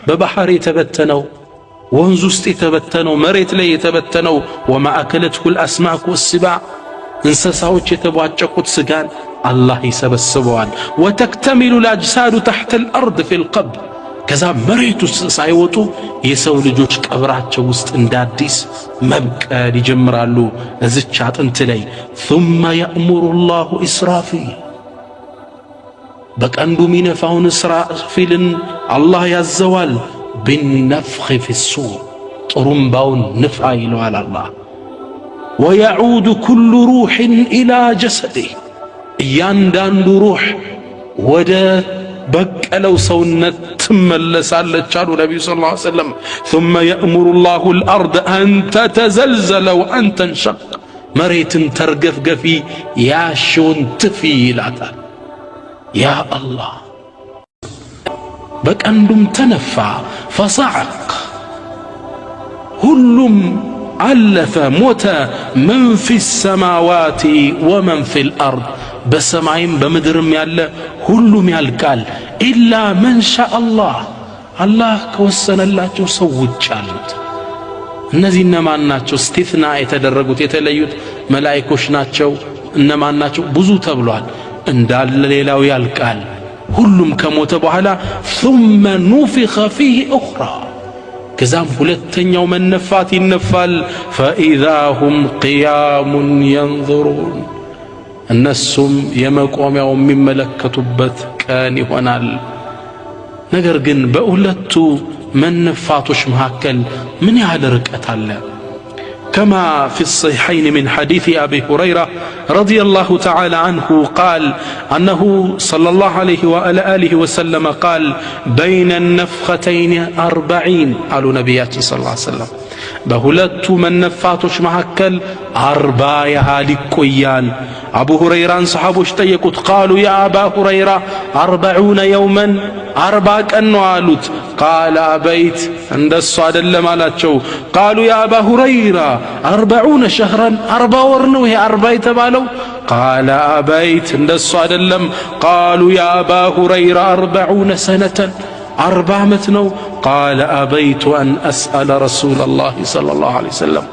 በባህር የተበተነው ወንዝ ውስጥ የተበተነው መሬት ላይ የተበተነው ወማ አከለትሁ الاسماك والسباع እንስሳዎች የተቧጨቁት ስጋን አላህ ይሰበስበዋል። ወተክተሚሉ الأجساد تحت الأرض في القبر ከዛ መሬት ውስጥ ሳይወጡ የሰው ልጆች ቀብራቸው ውስጥ እንዳዲስ መብቀል ይጀምራሉ እዚች አጥንት ላይ ثم يأمر الله إسرافيل በቀንዱ ሚነፋውን እስራፊልን አላህ ያዘዋል بالنفخ في الصور ጥሩምባውን ንፋ ይለዋል አላህ ويعود كل روح إلى جسده እያንዳንዱ ሩህ ወደ በቀለው ሰውነት ትመለሳለች አሉ ነብዩ ሰለላሁ ዐለይሂ ወሰለም ثم يأمر الله الأرض أن تتزلزل وأن تنشق መሬትን ተርገፍገፊ ያሽውን ትፊ ይላታል ያ አላህ በቀንዱም ተነፋ فصعق ሁሉም አለፈ ሞተ من في السماوات ومن في الأرض በሰማይም በምድርም ያለ ሁሉም ያልቃል ኢላ من شاء الله አላህ ከወሰነላቸው ሰዎች አሉት እነዚህ እነማን ናቸው እስቲፍና የተደረጉት የተለዩት መላእክቶች ናቸው እነማን ናቸው ብዙ ተብሏል እንዳለ ሌላው ያልቃል ሁሉም ከሞተ በኋላ ثم نفخ فيه أخرى ከዛም ሁለተኛው መነፋት ይነፋል فإذا هم قيام ينظرون እነሱም የመቆሚያው የሚመለከቱበት ቀን ይሆናል ነገር ግን በሁለቱ መነፋቶች መካከል ምን ያህል ርቀት አለ كما في الصحيحين من حديث أبي هريرة رضي الله تعالى عنه قال أنه صلى الله عليه وآله وسلم قال بين النفختين 40 قالوا نبياتي صلى الله عليه وسلم በሁለቱ መነፋቶች መካከል 40 ያህል ይቆያል አቡ ሁረይራን ሰሃቦች ጠየቁት قالوا يا أبا هريرة 40 يوما 40 ቀን ነው አሉት قال أبيت እንደሱ አይደለም አላቸው قالوا يا أبا هريرة 40 شهرا 40 ወር ነው ይሄ 40 የተባለው قال أبيت እንደሱ አይደለም قالوا يا أبا هريرة 40 سنة 40 ዓመት ነው قال أبيت أن أسأل رسول الله صلى الله عليه وسلم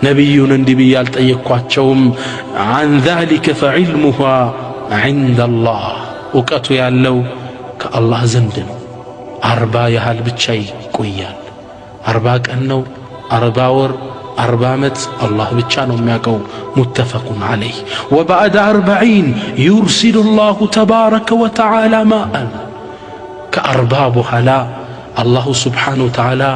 نبيون اندبي يالتأيقواتشوم عن ذلك فعلمها عند الله وكأتو يالو كالله زندن 40 يهال بتشي قويال 40 كأنه 40 ور 40 ዓመት الله بتشانو مياقو متفق عليه وبعد 40 يرسل الله تبارك وتعالى ماء كأربع بحلا الله سبحانه وتعالى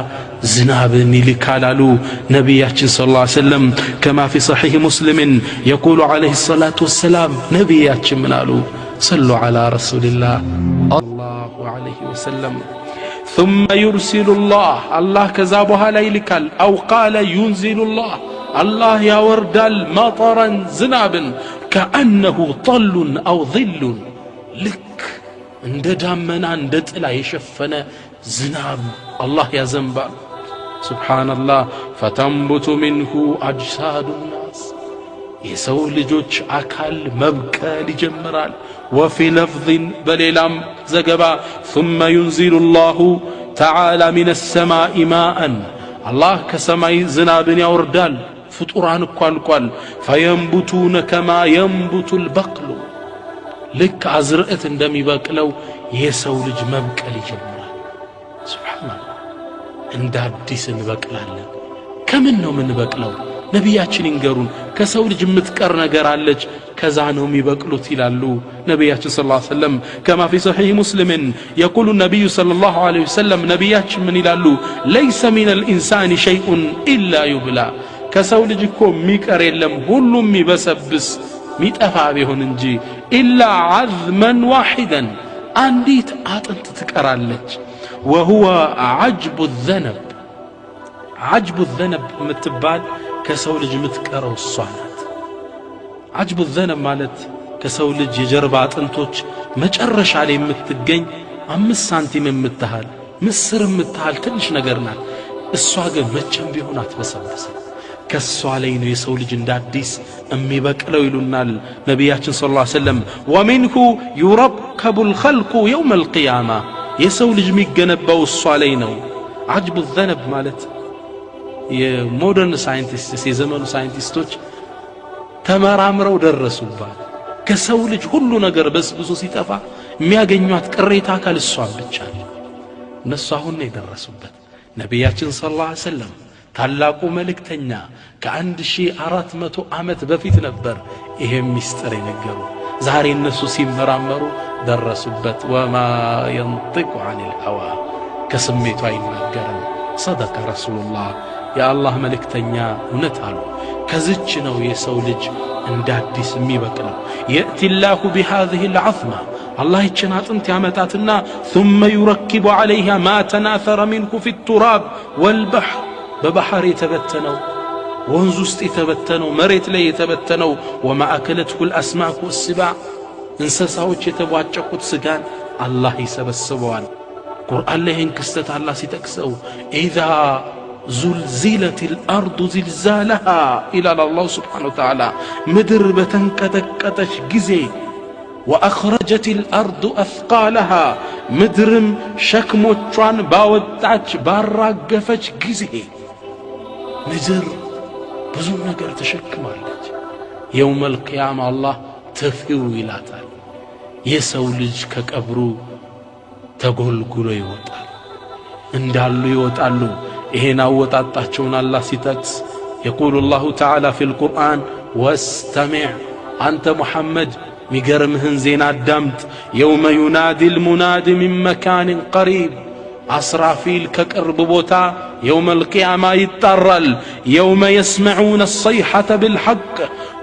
زناب نيلكالالو نبياتي صلى الله عليه وسلم كما في صحيح مسلم يقول عليه الصلاة والسلام نبياتي منالو صلوا على رسول الله الله عليه وسلم ثم يرسل الله كذابها ليلكال أو قال ينزل الله يوردال مطرا زنابا كأنه طل أو ظل لك እንደ ዳመና እንደ ጥላ የሸፈነ ዝናብ አላህ ያዘንባል ሱብሃንአላህ فتنبت منه أجساد الناس የሰው ልጆች አካል መብቀል ይጀምራል وفي لفظ በሌላም ዘገባ ثم ينزل الله تعالى من السماء ماء الله ከሰማይ ዝናብን ያወርዳል ፍጡራን ቋልቋል فينبتون كما ينبت البقل ልክ አዝርዕት እንደሚበቅለው የሰው ልጅ መብቀል ይጀምራል ሱብሃንአላህ እንደ አዲስ እንበቅላለን ከምን ነው የምንበቅለው ነቢያችን ይንገሩን ከሰው ልጅ የምትቀር ነገር አለች ከዛ ነው የሚበቅሉት ይላሉ ነቢያችን ሰለላሁ ዐለይሂ ወሰለም كما في صحيح مسلم يقول النبي صلى الله عليه وسلم ነቢያችን ምን ይላሉ ليس من الإنسان شيء إلا يبلى ከሰው ልጅ እኮ የሚቀር የለም ሁሉም ይበሰብስ ሚጠፋ ቢሆን እንጂ ኢላ عظما واحدا አንዲት አጥንት ትቀራለች وهو عجب الذنب ምትባል ከሰው ልጅ ምትቀረው እሷ ናት عجب الذنب ማለት ከሰው ልጅ የጀርባ አጥንቶች መጨረሻ ላይ የምትገኝ 5 ሳንቲም የምትሃል ምስር የምትሃል ትንሽ ነገር ናት እሷ ግን መቼም ቢሆን አትበሰብስም ከሷ ላይ ነው የሰው ልጅ እንዳዲስ የሚበቅለው ይሉናል ነቢያችን ሰለላሁ ዐለይሂ ወሰለም ومنه يركب الخلق يوم القيامة የሰው ልጅ የሚገነባው እሷ ላይ ነው عجب الذنب ማለት የሞደርን ሳይንቲስቶች የዘመኑ ሳይንቲስቶች ተመራምረው ደረሱባት ከሰው ልጅ ሁሉ ነገር በስብሶ ሲጠፋ የሚያገኙት ቅሬታ አካል እሷን ብቻ ነው እነሱ አሁን ነው የደረሱበት ነብያችን ሰለላሁ ዐለይሂ ወሰለም ታላቁ መልእክተኛ ከ1400 ዓመት በፊት ነበር ይሄ ሚስጥር የነገሩ ዛሬ እነሱ ሲመራመሩ ደረሱበት ወማ ينطق عن الهوى ከስሜቱ አይናገርም صدق رسول الله يا الله መልእክተኛ እውነት አሉ ከዚች ነው የሰው ልጅ እንዳዲስ የሚበቅለው يأتي الله بهذه العظمة الله ይችን አጥንት ያመጣትና ثم يركب عليها ما تناثر منه في التراب والبحر በባህር የተበተነው ወንዝ ውስጥ የተበተነው መሬት ላይ የተበተነው وما أكلته الأسماك والسباع እንስሳዎች የተቧጨቁት ስጋን አላህ ይሰበስበዋል ቁርአን ላይ ይህን ክስተት አላህ ሲጠቅሰው إذا زلزلت الأرض زلزالها إلى الله سبحانه وتعالى ምድር በተንቀጠቀጠች ጊዜ وأخرجت الأرض أثقالها ምድርም ሸክሞቿን ባወጣች ባራገፈች ጊዜ ምድር ብዙ ነገር ተሸክማለች يوم القيامة الله ተፊው ይላታል የሰው ልጅ ከቀብሩ ተጎልጉሎ ይወጣል እንዳሉ ይወጣሉ ይሄን አወጣጣቸውን አላህ ሲጠቅስ يقول الله تعالى في القرآن واستمع أنت محمد ميغرمهن زين الدمت يوم ينادي المناد من مكان قريب أسرافيل كقرب بوتا يوم القيامة يتطرل يوم يسمعون الصيحة بالحق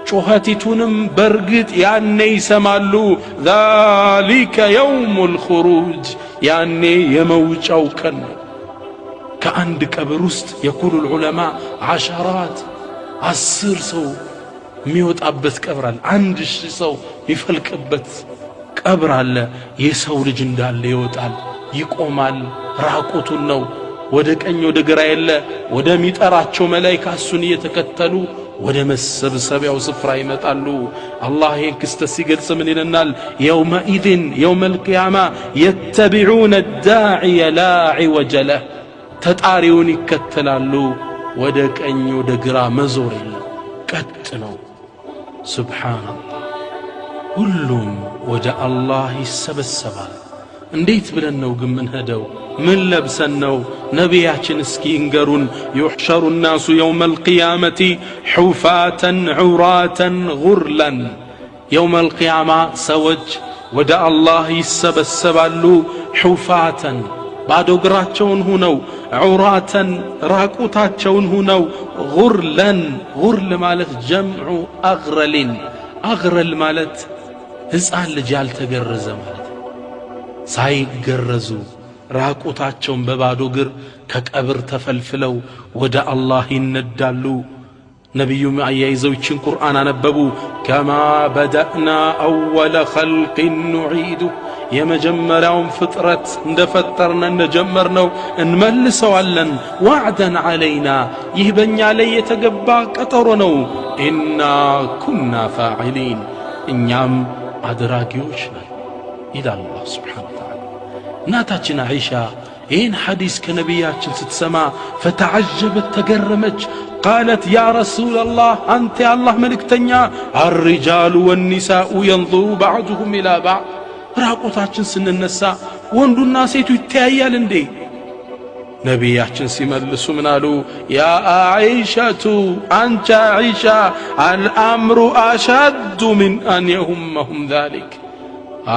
شوهتتونم برقت يعني يسمالو ذلك يوم الخروج يعني يموج أو كن كأند كبرست يقول العلماء عشرات 10 ሰው የሚወጣበት ቀብር አለ 1000 ሰው ይፈልቅበት ቀብር አለ የሰው ልጅ እንዳለ ይወጣል ይቆማል ራቁቱን ነው ወደ ቀኝ ወደ ግራ የለ ወደ ሚጠራቸው መላእክት እሱን እየተከተሉ ወደ መሰብሰቢያው ስፍራ ይመጣሉ አላህ ይህን ክስተት ሲገልጽ ምን ይለናል يومئذ يوم القيامة يتبعون الداعي لا عوج له ተጣሪውን ይከተላሉ ወደ ቀኝ ወደ ግራ መዞር የለም ቀጥ ነው ሱብሃንአላህ ሁሉም ወደ አላህ ይሰበሰባል እንዴት ብለን ነው ግን ምን ሄደው ምን ለብሰን ነው ነብያችን እስኪ እንገሩን يحشر الناس يوم القيامة حفاة عراة غرلا يوم القيامة ሰዎች ወደ አላህ ይሰበሰባሉ حفاة ባዶ እግራቸውን ሆነው ዑራተን ራቁታቸውን ሆነው ጉርለን ጉርል ማለት ጀምዑ አግረልን አግረል ማለት ሕፃን ልጅ ያልተገረዘ ማለት ሳይገረዙ ራቁታቸውን በባዶ እግር ከቀብር ተፈልፍለው ወደ አላህ ይነዳሉ ነብዩም አያይዘው ይችን ቁርአን አነበቡ ከማ በደእና አወለ ኸልቅ ኑዒዱ የመጀመሪያውን ፍጥረት እንደፈጠርነ እንደጀመርነው እንመልሰዋለን ወዕደን ዐለይና ይህ በእኛ ላይ የተገባ ቀጠሮ ነው ኢና ኩና ፋዒሊን እኛም አድራጊዎች ነን ይላል አላህ ሱብሓነሁ ወተዓላ እናታችን አይሻ ይህን ሐዲስ ከነቢያችን ስትሰማ ፈተዓጀበት ተገረመች قالت يا رسول الله أنت يا الله ملكتنيا الرجال والنساء ينظر بعضهم إلى بعض راقوتاችን ስንነሳ ወንዱና ሴቱ ይተያያል እንዴ ነብያችን ሲመልሱ ምን አሉ ያ አይሻቱ አንቺ አይሻ الامر اشد من ان يهمهم ذلك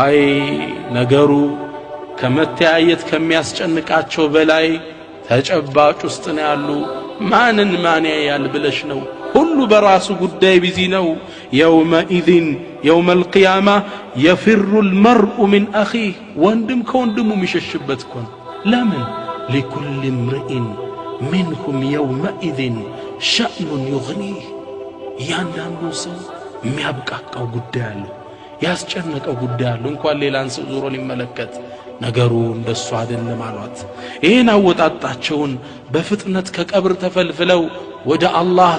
አይ ነገሩ ከመተያየት ከሚያስጨንቃቸው በላይ ተጨባጭ ውስጥ ነው ያሉ ማንን ማን ያያል ብለሽ ነው ሁሉ በራሱ ጉዳይ ቢዚ ነው يومئذ يوم القيامة يفر المرء من أخيه ወንድም ከወንድሙ የሚሸሽበት ኮን ለምን لكل امرئ منهم يومئذ شأن يغنيه ያንዳንዱ ሰው የሚያብቃቃው ጉዳይ አለው ያስጨነቀው ጉዳይ አለው እንኳን ሌላን ሰው ዞሮ ሊመለከት ነገሩ እንደሱ አይደለም አሏት ይሄን አወጣጣቸውን በፍጥነት ከቀብር ተፈልፍለው ወደ አላህ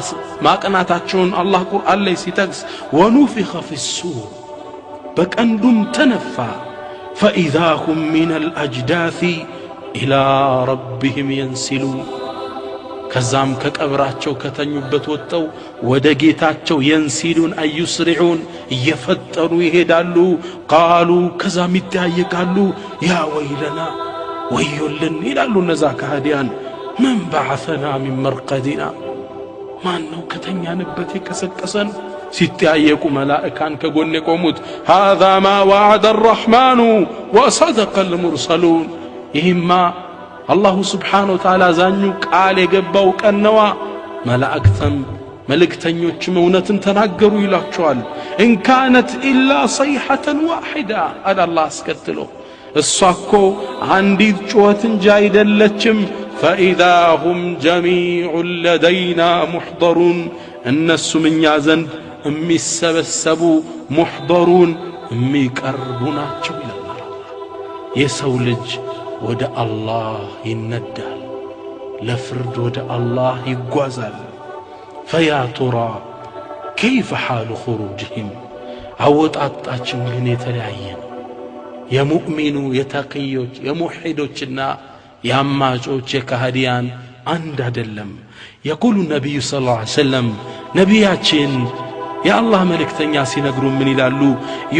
ማቀናታቸውን አላህ ቁርአን ላይ ሲጠቅስ ወኑፊኸ ፊሱር በቀንዱም ተነፋ فإذا هم من الأجداث ኢላ ረቢሂም የንሲሉን ከዛም ከቀብራቸው ከተኙበት ወጥተው ወደ ጌታቸው የንሲሉን አዩስሪዑን እየፈጠኑ ይሄዳሉ። ቃሉ ከዛም ይጠያየቃሉ ያ ወይለና ወዮልን ይላሉ እነዛ ከሃዲያን። መን በዓሰና ሚን መርቀዲና ማን ነው ከተኛንበት የቀሰቀሰን? ሲጠያየቁ መላእካን ከጎን የቆሙት ሃዛ ማ ወዐደ አርረሕማኑ ወሰደቀ አልሙርሰሉን ይህማ አላሁ ስብሓነሁ ወተዓላ ዛኙ ቃል የገባው ቀን ነዋ። መላእክተም መልእክተኞችም እውነትን ተናገሩ ይላቸዋል። እንካነት ኢላ ሰይሐተን ዋሒዳ አለ አላህ አስከትሎ እሷ እኮ አንዲት ጩኸት እንጂ አይደለችም። ፈኢዛ ሁም ጀሚዑን ለደይና ሙሕደሩን እነሱም እኛ ዘንድ የሚሰበሰቡ ሙሕደሩን የሚቀርቡ ናቸው ይላል። የሰው ልጅ ወደ አላህ ይነዳል፣ ለፍርድ ወደ አላህ ይጓዛል። ፈያ ቱራ ከይፈ ሓሉ ኹሩጅህም አወጣጣችን ግን የተለያየ ነው። የሙእሚኑ የተቅዮች የሙሒዶችና የአማጮች የካህዲያን አንድ አይደለም። የቁሉ ነቢዩ ሰለላሁ ዐለይሂ ወሰለም ነቢያችን የአላህ መልእክተኛ ሲነግሩ ምን ይላሉ?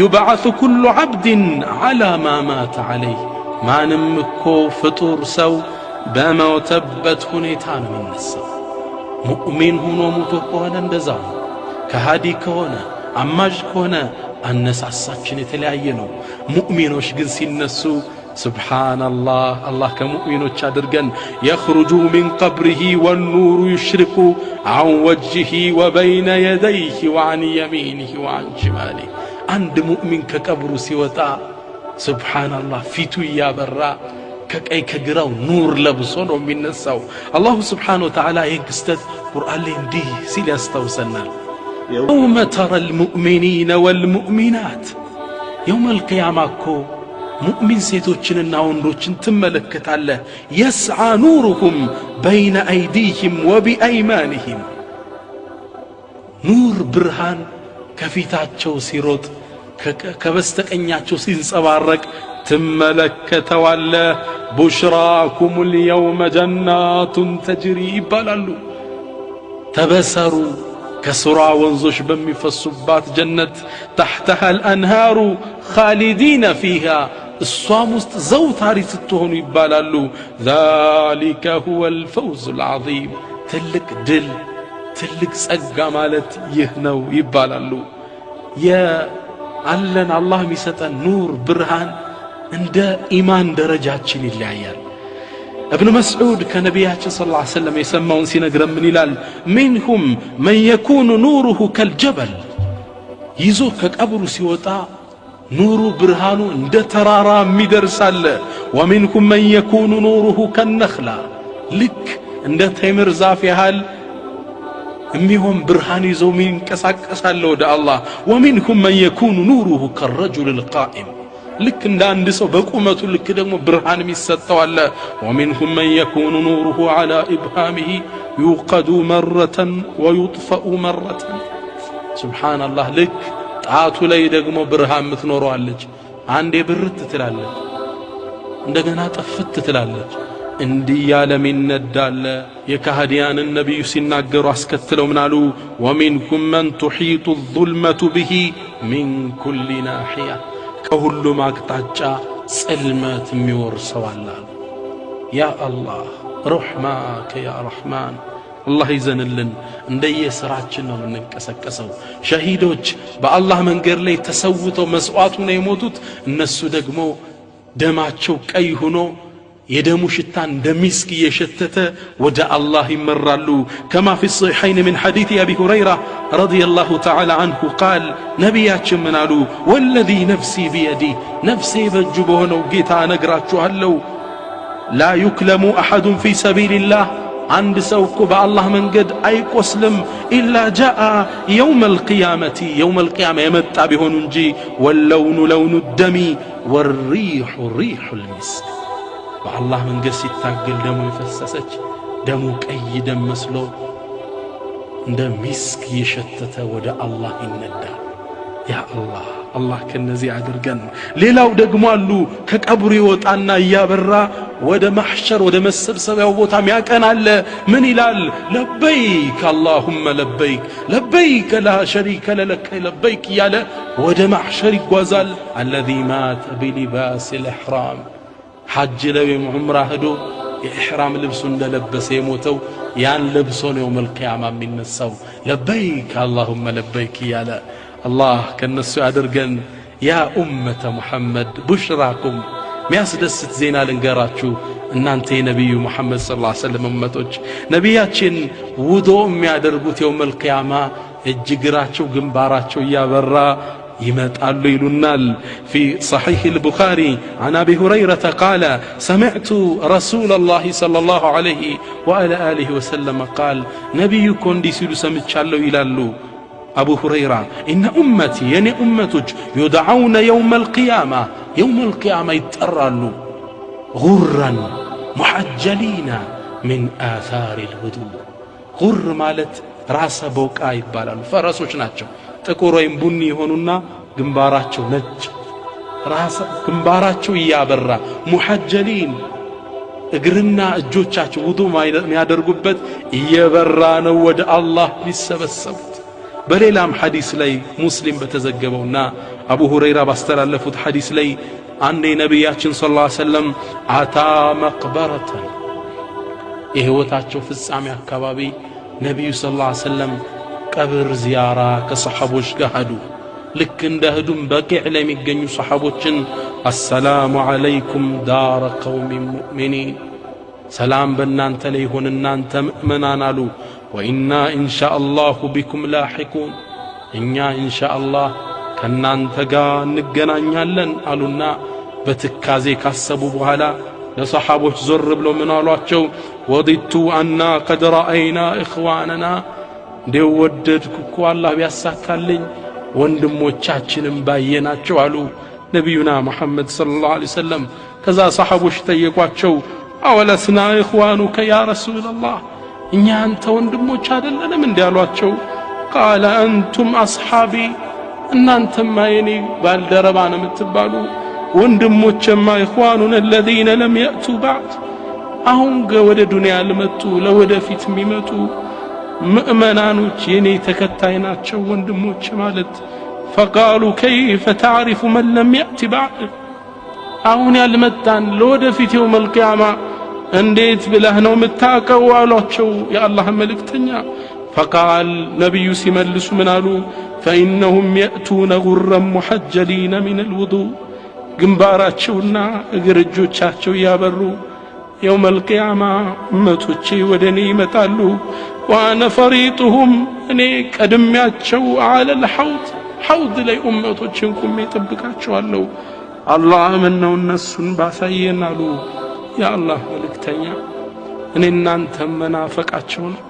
ዩብዓሱ ኩሉ ዐብድን ዐላ ማ ማተ ዐለይህ ማንም እኮ ፍጡር ሰው በሞተበት ሁኔታ ነው የሚነሳው። ሙእሚን ሆኖ ሞቶ ከሆነ እንደዛ ነው። ከሃዲ ከሆነ አማዥ ከሆነ አነሳሳችን የተለያየ ነው። ሙእሚኖች ግን ሲነሱ ሱብሓነላህ አላህ ከሙእሚኖች አድርገን የኽሩጁ ሚን ቀብሪሂ ወኑሩ ዩሽሪቁ ዐን ወጅሂ ወበይነ የደይሂ ወዐን የሚኒሂ ወዐን ሽማሊሂ አንድ ሙእሚን ከቀብሩ ሲወጣ ሱብሓነላህ ፊቱ እያበራ ከቀይ ከግራው ኑር ለብሶ ነው የሚነሳው። አላሁ ስብሓነሁ ወተዓላ ይህን ክስተት ቁርአን ላይ እንዲህ ሲል ያስታውሰናል። የውመ ተረል ሙእሚኒነ ወልሙእሚናት የውመል ቂያማ እኮ ሙእሚን ሴቶችንና ወንዶችን ትመለከታለህ። የስዓ ኑሩሁም በይነ አይዲህም ወቢአይማኒህም ኑር ብርሃን ከፊታቸው ሲሮጥ ከበስተቀኛቸው ሲንጸባረቅ ትመለከተዋለህ። ቡሽራኩም ልየውመ ጀናቱን ተጅሪ ይባላሉ። ተበሰሩ ከስሯ ወንዞች በሚፈሱባት ጀነት ተሕተሃ አልአንሃሩ ኻሊዲነ ፊሃ እሷም ውስጥ ዘውታሪ ስትሆኑ ይባላሉ። ዛሊከ ሁወል ፈውዙል ዐዚም ትልቅ ድል ትልቅ ጸጋ ማለት ይህ ነው ይባላሉ። የአለን አላህ የሚሰጠን ኑር ብርሃን እንደ ኢማን ደረጃችን ይለያያል። እብን መስዑድ ከነቢያችን ሰለላሁ ዐለይሂ ወሰለም የሰማውን ሲነግረን ምን ይላል? ሚንሁም መን የኩኑ ኑሩሁ ከልጀበል ይዞ ከቀብሩ ሲወጣ ኑሩ ብርሃኑ እንደ ተራራ የሚደርሳለ። ወሚንሁም መን የኩኑ ኑሩሁ ከነኽላ ልክ እንደ ተምር ዛፍ ያህል የሚሆን ብርሃን ይዞ የሚንቀሳቀሳለ ወደ አላህ። ወሚንሁም መን የኩኑ ኑሩሁ ከረጁል ልቃኢም ልክ እንደ አንድ ሰው በቁመቱ ልክ ደግሞ ብርሃን የሚሰጠው አለ። ወሚንሁም መን የኩኑ ኑሩሁ ዐላ ኢብሃሚሂ ዩቀዱ መረተን ወዩጥፈኡ መረተን ሱብሓነላህ ልክ ጣቱ ላይ ደግሞ ብርሃን ምትኖረዋለች። አንዴ ብርት ትላለች፣ እንደገና ጠፍት ትላለች። እንዲህ ያለም ይነዳለ። የካህዲያንን ነቢዩ ሲናገሩ አስከትለው ምናሉ? ወሚንኩም መን ቱሒጡ ዙልመቱ ብሂ ሚን ኩሊ ናሕያ ከሁሉም አቅጣጫ ጽልመት የሚወርሰው አለ። ያ አላህ ረሕማከ ያ ረሕማን አላህ ይዘንልን። እንደየሥራችን ነው የምንንቀሰቀሰው። ሸሂዶች በአላህ መንገድ ላይ ተሰውተው መስዋዕት ሆነው የሞቱት እነሱ ደግሞ ደማቸው ቀይ ሆኖ የደሙ ሽታ እንደሚስክ እየሸተተ ወደ አላህ ይመራሉ። ከማ ፊ ሰሒሐይን ምን ሐዲት አቢ ሁረይራ ረዲየላሁ ተዓላ አንሁ ቃል ነቢያችን ምን አሉ? ወለዚ ነፍሲ ቢየዲ ነፍሴ በእጁ በሆነው ጌታ እነግራችኋለሁ ላ ዩክለሙ አሐዱን ፊ ሰቢልላህ አንድ ሰው እኮ በአላህ መንገድ አይቆስልም ኢላ ጃአ የውመል ቂያመቲ የውመል ቂያማ የመጣ ቢሆኑ እንጂ ወለውኑ ለውኑ ደሚ ወሪሑ ሪሑል ሚስክ በአላህ መንገድ ሲታገል ደሙ የፈሰሰች ደሙ ቀይ ደም መስሎ እንደ ሚስክ የሸተተ ወደ አላህ ይነዳል። ያ አላህ አላህ ከነዚህ አድርገን። ሌላው ደግሞ አሉ ከቀብሩ ይወጣና እያበራ ወደ ማህሸር ወደ መሰብሰቢያው ቦታ ሚያቀናለ ምን ይላል? ለበይክ አላሁመ ለበይክ ለበይክ ላ ሸሪከ ለከ ለበይክ ያለ ወደ ማህሸር ይጓዛል። الذي مات بلباس الإحرام ሐጅ ለወይም ዑምራ ሄዶ የኢሕራም ልብሱ እንደለበሰ የሞተው ያን ልብሶ ነው የውመል ቂያማ የሚነሳው። ለበይክ አላሁመ ለበይክ ያለ አላህ ከነሱ ያድርገን። ያ ኡመተ ሙሐመድ ቡሽራኩም ሚያስደስት ዜና ልንገራችሁ እናንተ የነቢዩ ሙሐመድ ሰለላሁ ዐለይሂ ወሰለም ኡመቶች። ነቢያችን ውዶ የሚያደርጉት የውመል ቂያማ እጅግራቸው ግንባራቸው እያበራ يمتعلو يلونال في صحيح البخاري عن أبي هريرة قال سمعت رسول الله صلى الله عليه وعلى آله وسلم قال نبيكم دي سيلو سمتشالو يلالو أبو هريرة إن أمتي يعني أمتك يدعون يوم القيامة يترالو غرا محجلين من آثار الوضوء غر مالت راس بوكا يتبالالو فرسوش ناتشو ጥቁር ወይም ቡኒ ሆኑና ግንባራቸው ነጭ ራስ ግንባራቸው ያበራ ሙሐጀሊን እግርና እጆቻቸው ውዱ የሚያደርጉበት እየበራ ነው ወደ አላህ ሊሰበሰቡት። በሌላም ሐዲስ ላይ ሙስሊም በተዘገበውና አቡ ሁረይራ ባስተላለፉት ሐዲስ ላይ አንድ ነብያችን ሰለላሁ ዐለይሂ ወሰለም አታ መቅበረተን የህይወታቸው ፍጻሜ አካባቢ ነብዩ ሰለላሁ ዐለይሂ ወሰለም ቀብር ዚያራ ከሰሐቦች ጋር ሄዱ። ልክ እንደሄዱም በቂዕ ላይ የሚገኙ ሰሐቦችን አሰላሙ ዐለይኩም ዳረ ቀውሚ ሙእሚኒን ሰላም በእናንተ ላይ ይሁን እናንተ ምእመናን አሉ። ወኢና ኢንሻአላሁ ቢኩም ላሒቁን እኛ ኢንሻአላህ ከእናንተ ጋር እንገናኛለን አሉና በትካዜ ካሰቡ በኋላ ለሰሐቦች ዞር ብለው ምን አሏቸው? ወዲቱ አና ቀድ ረአይና ኢኽዋነና እንደው ወደድኩ እኮ አላህ ቢያሳካልኝ ወንድሞቻችንም ባየናቸው አሉ ነቢዩና መሐመድ ሰለላሁ ዐለይሂ ወሰለም። ከዛ ሰሐቦች ጠየቋቸው አወለስና ኢኽዋኑከ ያ ረሱላላህ እኛ አንተ ወንድሞች አይደለንም እንዴ አሏቸው። ቃለ አንቱም አስሓቢ እናንተማ የኔ ባልደረባ ነው የምትባሉ ወንድሞችማ ኢኽዋኑና الذين لم يأتوا بعد አሁን ወደ ዱንያ ልመጡ ለወደፊት የሚመጡ ምእመናኖች የኔ ተከታይ ናቸው ወንድሞች ማለት። فقالوا كيف تعرف من لم يأتي بعد አሁን ያልመጣን ለወደፊት يوم القيامة እንዴት ብለህ ነው የምታውቀው አሏቸው የአላህ መልእክተኛ። فقال ነብዩ ሲመልሱ ምን አሉ? فإنهم يأتون غرا محجلين من الوضوء ግንባራቸውና እግር እጆቻቸው ያበሩ يوم القيامة እመቶቼ ወደኔ ይመጣሉ። وانا فريطهم እኔ ቀድሜያቸው على الحوض حوض ላይ እመቶችን ቆሜ ጠብቃቸዋለሁ። አላህ ምነው እነሱን ባሳየን አሉ የአላህ መልእክተኛ። እኔ እናንተ መናፈቃቸው ነው።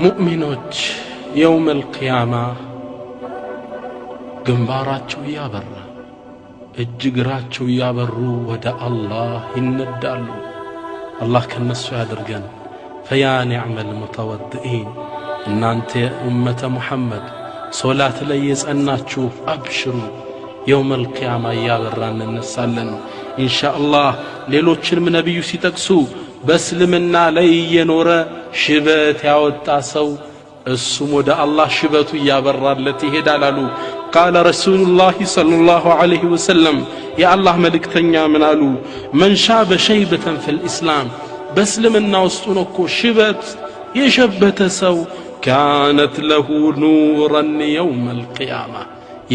ሙእሚኖች የውመል ቂያማ ግንባራቸው ያበራ እጅግራቸው ያበሩ ወደ አላህ ይነዳሉ። አላህ ከነሱ ያድርገን። ፈያ ኒዕመል ሙተወድኢን እናንተ ኡመተ ሙሐመድ ሶላት ላይ የጸናችሁ አብሽሩ የውመል ቂያማ ያበራን እንነሳለን ኢንሻአላህ። ሌሎችንም ነብዩ ሲጠቅሱ በእስልምና ላይ የኖረ ሽበት ያወጣ ሰው እሱም ወደ አላህ ሽበቱ ያበራለት ይሄዳል አሉ። ቃለ ረሱሉላህ ሰለላሁ ዐለይሂ ወሰለም የአላህ መልእክተኛ ምን አሉ? መን ሻበ ሸይበተን ፊል ኢስላም በእስልምና ውስጥ ነው እኮ ሽበት የሸበተ ሰው ካነት ለሁ ኑረን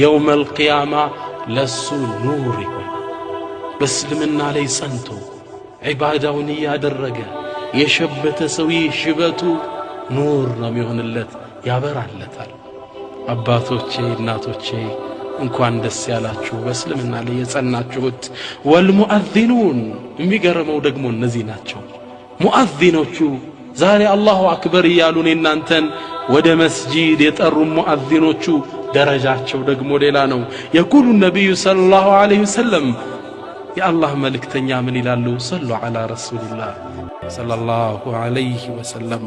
የውመል ቂያማ ለሱ ኑር ይሆን። በእስልምና ላይ ጸንቶ ዒባዳውን ያደረገ የሸበተ ሰው ሽበቱ ኑር ነው የሚሆንለት ያበራለታል። አባቶቼ እናቶቼ እንኳን ደስ ያላችሁ በእስልምና ላይ የጸናችሁት። ወልሙአዚኑን የሚገርመው ደግሞ እነዚህ ናቸው ሙአዚኖቹ ዛሬ አላሁ አክበር እያሉን እናንተን ወደ መስጂድ የጠሩ ሙአዚኖቹ ደረጃቸው ደግሞ ሌላ ነው። የቁሉ ነብዩ ሰለላሁ ዐለይሂ ወሰለም የአላህ መልእክተኛ ምን ይላሉ? ሰሉ ዐላ ረሱሊላህ ሰለላሁ ዐለይሂ ወሰለም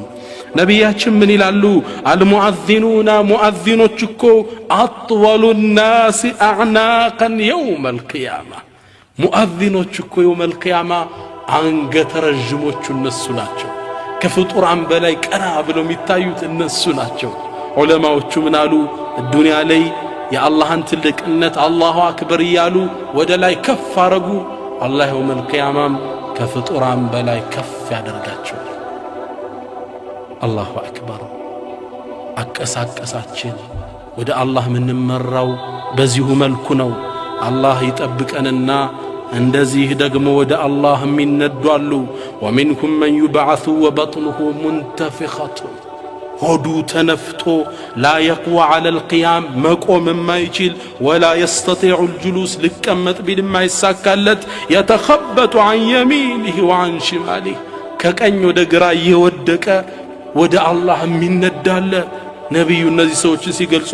ነቢያችን ምን ይላሉ? አልሙአዚኑና ሙአዚኖች እኮ አጥወሉ ናስ አዕናቀን የውመል ቂያማ ሙአዚኖች እኮ የውመል ቂያማ አንገተ ረዥሞቹ እነሱ ናቸው። ከፍጡራን በላይ ቀና ብለው የሚታዩት እነሱ ናቸው። ዑለማዎቹ ምን አሉ? ዱንያ ላይ የአላህን ትልቅነት አላሁ አክበር እያሉ ወደ ላይ ከፍ አረጉ። አላህ የውመል ቂያማም ከፍጡራን በላይ ከፍ ያደርጋቸዋል። አላሁ አክበር። አቀሳቀሳችን ወደ አላህ ምንመራው በዚሁ መልኩ ነው። አላህ ይጠብቀንና እንደዚህ ደግሞ ወደ አላህ የሚነዷሉ። ወሚንኩም መን ዩብዓሱ ወበጥኑሁ ሙንተፊኸቱ ሆዱ ተነፍቶ ላ የቅዋ ዐለል ቂያም መቆም የማይችል ወላ የስተጢዑ ልጁሉስ ልቀመጥ ቢል የማይሳካለት የተኸበጡ ዐን የሚኒህ ወዐን ሽማሊህ ከቀኝ ወደ ግራ እየወደቀ ወደ አላህ የሚነዳለ። ነቢዩ እነዚህ ሰዎችን ሲገልጹ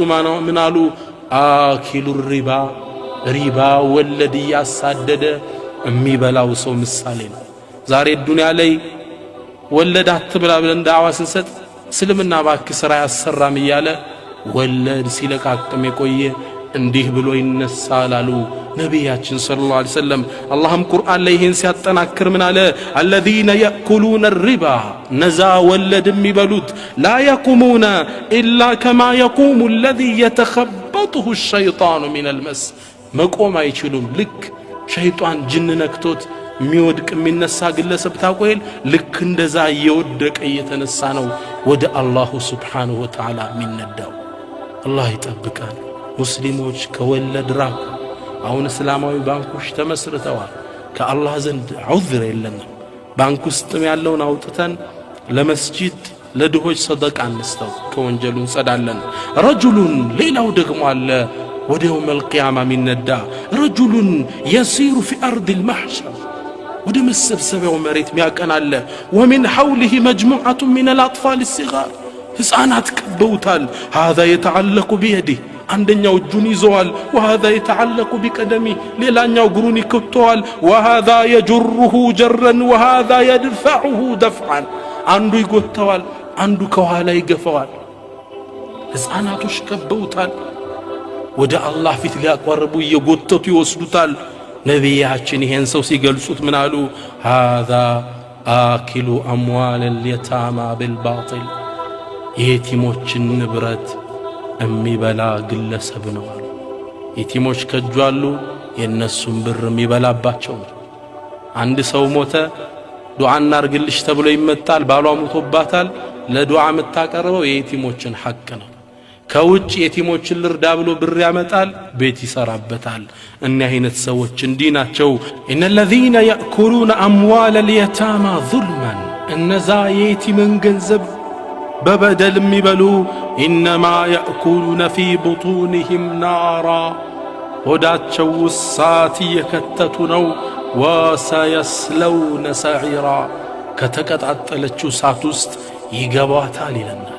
ምን አሉ? አኪሉ ሪባ ወለድ እያሳደደ የሚበላው ሰው ምሳሌ ነው። ዛሬ ዱንያ ላይ ወለድ አትብላ ብለን ዳዕዋ ስንሰጥ እስልምና ባክህ ሥራ ያሰራም እያለ ወለድ ሲለቃቅም የቆየ እንዲህ ብሎ ይነሳል አሉ ነቢያችን ሰለላሁ ዐለይሂ ወሰለም። አላህም ቁርአን ላይ ይህን ሲያጠናክር ምን አለ? አለዚነ የእኩሉነ ሪባ ነዛ ወለድ የሚበሉት ላ የቁሙነ ኢላ ከማ የቁሙ አለዚ የተኸበጡሁ ሸይጣኑ ሚነል መስ መቆም አይችሉም። ልክ ሸይጣን ጅን ነክቶት የሚወድቅ የሚነሳ ግለሰብ ታቆይል ልክ እንደዛ እየወደቀ እየተነሳ ነው ወደ አላሁ ስብሓንሁ ወተዓላ የሚነዳው። አላህ ይጠብቃል። ሙስሊሞች ከወለድ ራቁ። አሁን እስላማዊ ባንኮች ተመስርተዋል። ከአላህ ዘንድ ዑዝር የለንም። ባንክ ውስጥም ያለውን አውጥተን ለመስጂድ ለድሆች ሰደቃ እንስተው ከወንጀሉ እንጸዳለን። ረጁሉን ሌላው ደግሞ አለ ወደ የውመል ቂያማ የሚነዳ ረጁሉን የሲሩ ፊ አርዲል መሕሸር ወደ መሰብሰቢያው መሬት ሚያቀናለ ወሚን ሐውሊሂ መጅሙዓቱ ሚነል አጥፋል ሲጋር ሕፃናት ከበውታል። ሃዛ የተዓለቁ ቢየዲህ አንደኛው እጁን ይዘዋል። ወሃዛ የተዓለቁ ቢቀደሚ ሌላኛው እግሩን ይከተዋል። ወሃዛ የጅሩሁ ጀረን ወሃዛ የድፈዑሁ ደፍዓን አንዱ ይጎተዋል፣ አንዱ ከኋላ ይገፈዋል። ሕፃናቶች ከበውታል። ወደ አላህ ፊት ሊያቀርቡ እየጎተቱ ይወስዱታል። ነቢያችን ይሄን ሰው ሲገልጹት ምን አሉ? ሃዛ አኪሉ አምዋለል የታማ ቢልባጢል የቲሞችን ንብረት የሚበላ ግለሰብ ነው አሉ። የቲሞች ከጁ አሉ፣ የነሱን ብር የሚበላባቸው ነው። አንድ ሰው ሞተ፣ ዱዓ እናርግልሽ ተብሎ ይመጣል። ባሏ ሞቶባታል። ለዱዓ የምታቀርበው የቲሞችን ሐቅ ነው። ከውጭ የቲሞችን ልርዳ ብሎ ብር ያመጣል፣ ቤት ይሰራበታል። እኒህ አይነት ሰዎች እንዲህ ናቸው። ኢነለዚነ የእኩሉነ አምዋለል የታማ ዙልመን እነዛ የቲምን ገንዘብ በበደል የሚበሉ ኢነማ የእኩሉነ ፊ ቡጡንህም ናራ ሆዳቸው እሳት እየከተቱ ነው። ወሰየስለውነ ሰዒራ ከተቀጣጠለችው እሳት ውስጥ ይገባታል ይለናል።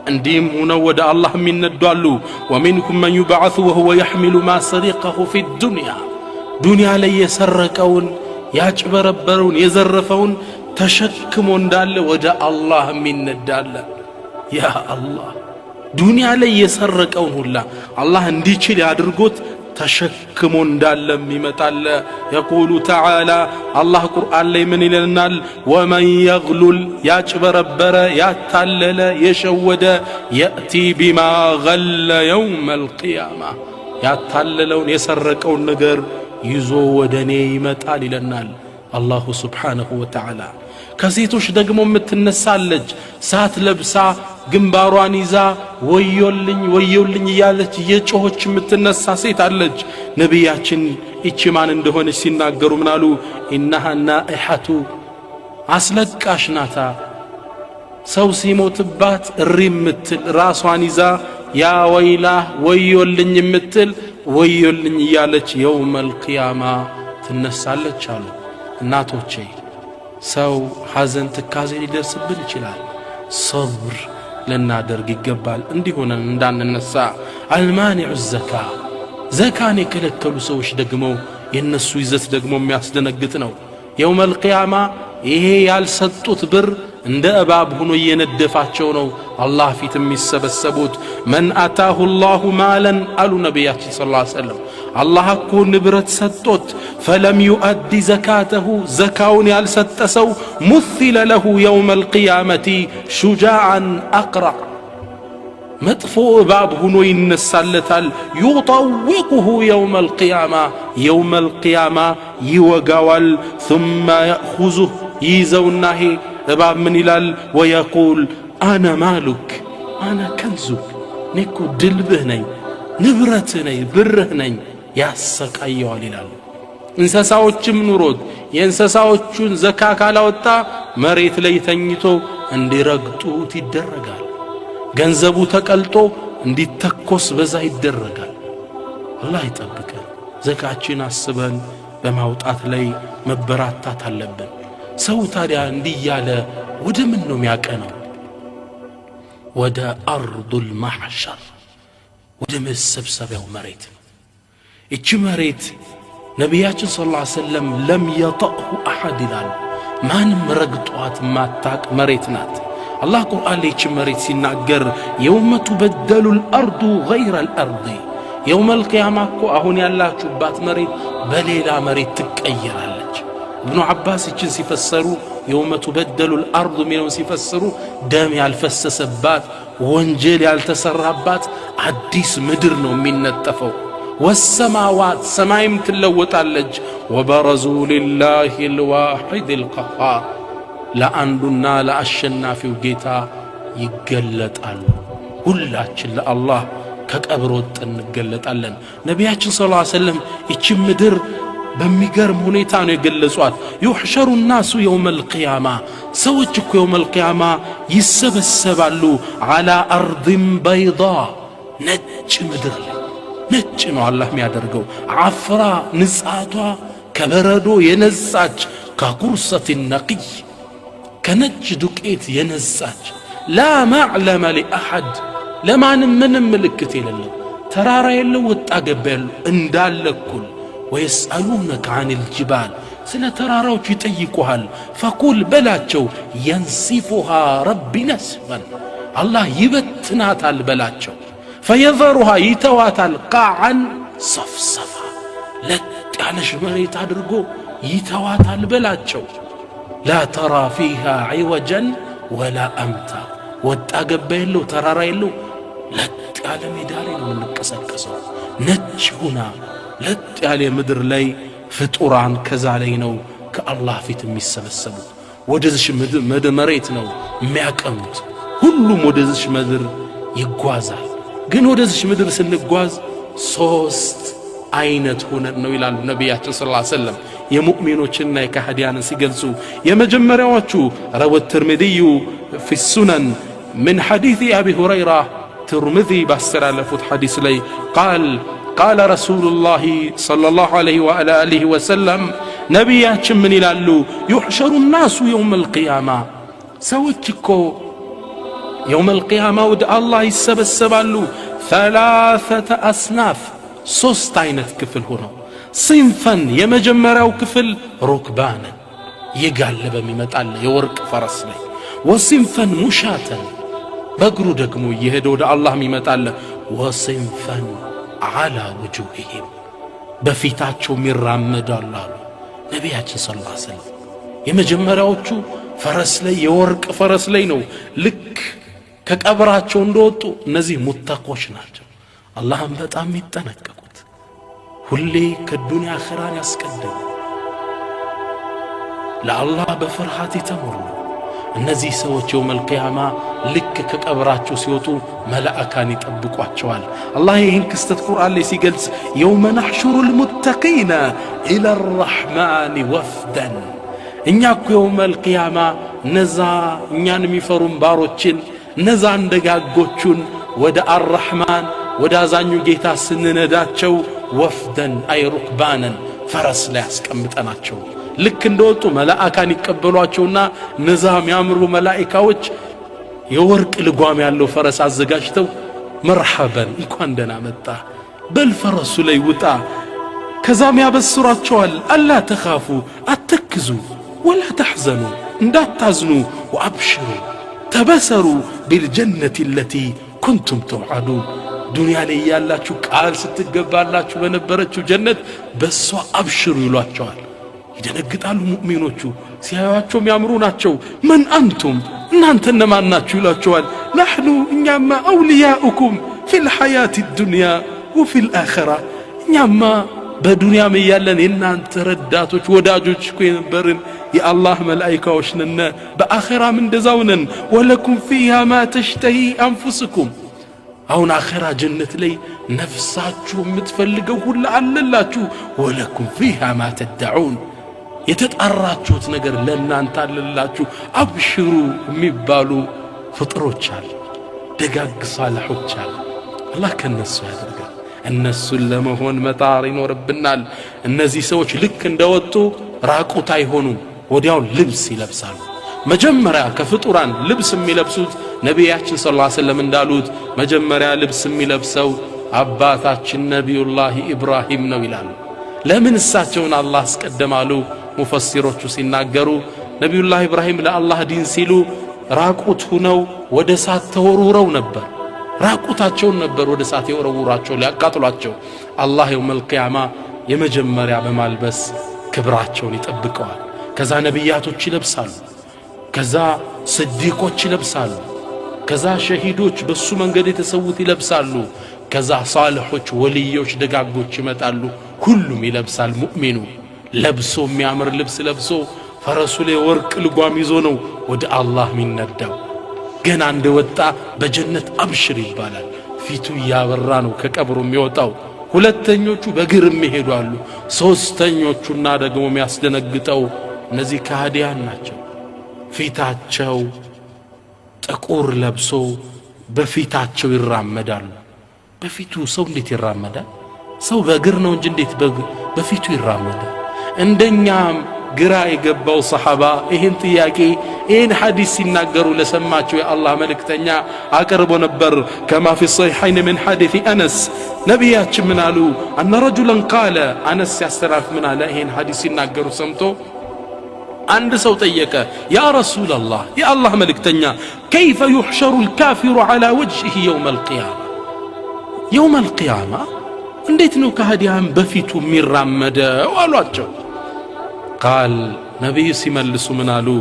እንዲህም ሆነው ወደ አላህ የሚነዷሉ። ወሚንኩም መን ዩብዓሱ ወሁወ የሕሚሉ ማ ሰሪቀሁ ፊ ዱንያ ዱንያ ላይ የሰረቀውን ያጭበረበረውን የዘረፈውን ተሸክሞ እንዳለ ወደ አላህ የሚነዳለ። ያ አላህ ዱንያ ላይ የሰረቀውን ሁላ አላህ እንዲችል ያድርጎት ተሸክሞ እንዳለም ይመጣል። የቁሉ ተዓላ አላህ ቁርአን ላይ ምን ይለናል? ወመን የግሉል ያጭበረበረ ያታለለ የሸወደ የእቲ ቢማ ገለ የውመል ቂያማ ያታለለውን የሰረቀውን ነገር ይዞ ወደ እኔ ይመጣል ይለናል አላሁ ስብሓንሁ ወተዓላ። ከሴቶች ደግሞ የምትነሳለች ሳት ለብሳ ግንባሯን ይዛ ወዮልኝ ወዮልኝ እያለች እየጮኸች የምትነሳ ሴት አለች። ነቢያችን ይቺ ማን እንደሆነች ሲናገሩ ምን አሉ? ኢነሃ ናኢሐቱ አስለቃሽ ናታ። ሰው ሲሞትባት እሪ የምትል ራሷን ይዛ ያ ወይላህ ወዮልኝ የምትል ወዮልኝ እያለች የውመል ቂያማ ትነሳለች አሉ። እናቶቼ ሰው ሐዘን ትካዜ ሊደርስብን ይችላል። ሰብር ልናደርግ ይገባል እንዲሆነን እንዳንነሳ አልማኒዑ ዘካ ዘካን የከለከሉ ሰዎች ደግሞ የነሱ ይዘት ደግሞ የሚያስደነግጥ ነው የውመል ቂያማ ይሄ ያልሰጡት ብር እንደ እባብ ሆኖ እየነደፋቸው ነው አላህ ፊት የሚሰበሰቡት መን አታሁ አላሁ ማለን አሉ ነቢያችን ሰለላሁ ዐለይሂ ወሰለም አላህ እኮ ንብረት ሰጥቶት ፈለም ዩአዲ ዘካተሁ ዘካውን ያልሰጠ ሰው ሙሲለ ለሁ የውመል ቂያመቲ ሹጃዓን አቅራ መጥፎ እባብ ሆኖ ይነሳለታል يطوقه يوم القيامة ይወጋዋል ثم يأخذه ይዘውና እባብ ምን ይላል ويقول أنا مالك أنا كنزك ነኩ ድልብህ ነኝ ንብረትህ ነኝ ብርህ ነኝ ያሰቃየዋል ይላል እንስሳዎችም ኑሮት የእንስሳዎቹን ዘካ ካላወጣ መሬት ላይ ተኝቶ እንዲረግጡት ይደረጋል ገንዘቡ ተቀልጦ እንዲተኮስ በዛ ይደረጋል አላህ ይጠብቀን ዘካችን አስበን በማውጣት ላይ መበራታት አለብን ሰው ታዲያ እንዲያለ ወደ ምን ነው የሚያቀነው ወደ አርዱል ማህሸር ወደ መሰብሰቢያው መሬት እቺ መሬት ነቢያችን ሰለላሁ ዐለይሂ ወሰለም ለም يطأه احد ይላል ማንም ረግጧት ማታቅ መሬት ናት الله قرآن ليش مريت سيناجر يوم تبدل الأرض غير الأرض يوم القيامة كو أهون يالله شبات مريت بليلا مريت تكأير اللج ابن عباس يجن سيفسروا يوم تبدل الأرض منهم سيفسروا دامي الفسسبات وانجيل يالتسربات عديس مدرنو من التفو والسماوات سمايم تلوت اللج وبرزوا لله الواحد القهار ለአንዱና ለአሸናፊው ጌታ ይገለጣሉ ሁላችን ለአላህ ከቀብር ወጥተን እንገለጣለን ነቢያችን ሰለላሁ ዐለይሂ ወሰለም እቺ ምድር በሚገርም ሁኔታ ነው የገለጿት يحشر الناس يوم القيامة ሰዎች እኮ يوم القيامة ይሰበሰባሉ على أرض بيضاء ነጭ ምድር ላይ ነጭ ነው አላህ የሚያደርገው አፍራ ንጻቷ ከበረዶ የነጻች ከቁርሰት ነቅይ كنج دقيت ينزاج لا معلم لأحد لما من ملكتي لله ترارا يلو وتقبل اندال كل ويسألونك عن الجبال سنة تراراو يتيقوها فقول بلاتشو ينسفها ربي نسفا الله يبتنات البلاتشو فيظهرها يتواتل قاعا صفصفا يعني شمالي تدرقو يتواتل البلاتشو لا ترى فيها عوجا ولا أمتا وتقبل ترارا يلو لا تعلم دارين من الكسكسو نج هنا لا تعلم مدر لي فطوران كزالينو كالله في تمي السبسبو ودزش مد مريتنو مياقمت ሁሉም ወደዚህ ምድር ይጓዛል ግን ወደዚህ ምድር ስንጓዝ ሶስት አይነት ሆነን ነው ይላሉ ነብያችን ሰለላሁ ዐለይሂ ወሰለም የሙእሚኖችና የካህዲያንን ሲገልጹ የመጀመሪያዎቹ روى الترمذي في السنن من حديث ابي هريره ترمذي باستلفت حديث لي قال رسول الله صلى الله عليه وعلى اله وسلم نبياتችን ምን ይላሉ يحشر الناس يوم القيامه ሰዎችኮ يوم القيامه ወደ አላህ ይሰበሰባሉ ثلاثه اصناف ሶስት አይነት ክፍል ሆነው صنفا የመጀመሪያው ክፍል ሩክባን ይጋለበ የሚመጣል የወርቅ ፈረስ ላይ وصنفا مشاة በእግሩ ደግሞ ይሄድ ወደ አላህ የሚመጣል وصنفا على وجوههم በፊታቸው ይራመዳሉ ነብያችን ሰለላሁ ዐለይሂ ወሰለም የመጀመሪያዎቹ ፈረስ ላይ የወርቅ ፈረስ ላይ ነው ልክ ከቀብራቸው እንደወጡ እነዚህ ሙተቆች ናቸው አላህም በጣም ይጠነቀቁት ሁሌ ከዱንያ አኺራን ያስቀድሙ ለአላህ በፍርሃት የተሞሉ እነዚህ ሰዎች የውመል ቂያማ ልክ ከቀብራቸው ሲወጡ መላእካን ይጠብቋቸዋል አላህ ይህን ክስተት ቁርአን ላይ ሲገልጽ የውመ ነሕሹሩ ልሙተቂነ ኢላ الرحمن ወፍደን እኛ እኮ የውመል ቂያማ ነዛ እኛን የሚፈሩን ባሮችን ነዛ እንደጋጎቹን ወደ አርራህማን ወደ አዛኙ ጌታ ስንነዳቸው ወፍደን አይ ሩክባነን ፈረስ ላይ ያስቀምጠናቸው ልክ እንደወጡ መላእካን ይቀበሏቸውና ነዛ የሚያምሩ መላእካዎች የወርቅ ልጓም ያለው ፈረስ አዘጋጅተው መርሐበን እንኳን ደህና መጣ በልፈረሱ ላይ ውጣ ከዛም ያበስራቸዋል አላ ተኻፉ አትክዙ ወላ ተሕዘኑ እንዳታዝኑ ወአብሽሩ ተበሰሩ بالجنة التي كنتم توعدون ዱንያ ላይ ያላችሁ ቃል ስትገባላችሁ በነበረችው ጀነት በሷ አብሽሩ ይሏቸዋል ይደነግጣሉ ሙእሚኖቹ ሲያዩአቸው የሚያምሩ ናቸው من أنتم እናንተ እነማን ናችሁ ይሏቸዋል نحن እኛማ أولياؤكم في الحياة الدنيا وفي الآخرة እኛማ በዱንያም ያለን የናንተ ረዳቶች ወዳጆች እኮ የነበርን የአላህ መላእክቶች ነን በአኺራም እንደዛው ነን ወለኩም فيها ما تشتهي أنفسكم አሁን አኺራ ጀነት ላይ ነፍሳችሁ የምትፈልገው ሁሉ አለላችሁ ወለኩም فيها ما تدعون የተጣራችሁት ነገር ለእናንተ አለላችሁ አብሽሩ የሚባሉ ፍጥሮች አሉ ደጋግ ሳልሖች አሉ አላህ ከነሱ ያደርጋል እነሱን ለመሆን መጣር ይኖርብናል እነዚህ ሰዎች ልክ እንደወጡ ራቁት አይሆኑም ወዲያው ልብስ ይለብሳሉ መጀመሪያ ከፍጡራን ልብስ የሚለብሱት ነቢያችን ሰለላሁ ዐለይሂ ወሰለም እንዳሉት መጀመሪያ ልብስ የሚለብሰው አባታችን ነብዩላህ ኢብራሂም ነው ይላሉ ለምን እሳቸውን አላህ አስቀደማሉ ሙፈሲሮቹ ሲናገሩ ነብዩላህ ኢብራሂም ለአላህ ዲን ሲሉ ራቁት ሆነው ወደ ሳት ተወርውረው ነበር ራቁታቸውን ነበር ወደ ሳት የወረውራቸው ሊያቃጥሏቸው አላህ የውመል ቂያማ የመጀመሪያ በማልበስ ክብራቸውን ይጠብቀዋል ከዛ ነብያቶች ይለብሳሉ ከዛ ስዲቆች ይለብሳሉ ከዛ ሸሂዶች በሱ መንገድ የተሰውት ይለብሳሉ ከዛ ሷሊሖች ወልዮች ደጋጎች ይመጣሉ ሁሉም ይለብሳል ሙእሚኑ ለብሶ የሚያምር ልብስ ለብሶ ፈረሱ ላይ ወርቅ ልጓም ይዞ ነው ወደ አላህ የሚነዳው ገና እንደወጣ በጀነት አብሽር ይባላል ፊቱ ያበራ ነው ከቀብሩ የሚወጣው ሁለተኞቹ በግርም ይሄዳሉ ሶስተኞቹና ደግሞ የሚያስደነግጠው እነዚህ ካህዲያን ናቸው ፊታቸው ጥቁር ለብሶ በፊታቸው ይራመዳሉ በፊቱ ሰው እንዴት ይራመዳል ሰው በእግር ነው እንጂ እንዴት በፊቱ ይራመዳል እንደኛም ግራ የገባው ሰሃባ ይሄን ጥያቄ ይሄን ሐዲስ ሲናገሩ ለሰማቸው የአላህ መልእክተኛ አቀርቦ ነበር كما في الصحيحين من حديث انس ነብያችን ምን አሉ ان رجلا قال انس ያስተራፍ ምን አለ ይሄን ሐዲስ ሲናገሩ ሰምቶ አንድ ሰው ጠየቀ يا رسول الله يا الله መልእክተኛ كيف يحشر الكافر على وجهه يوم القيامه يوم القيامه እንዴት ነው ከሃዲያን በፊቱ የሚራመደው አሏቸው قال نبي سيملس منالو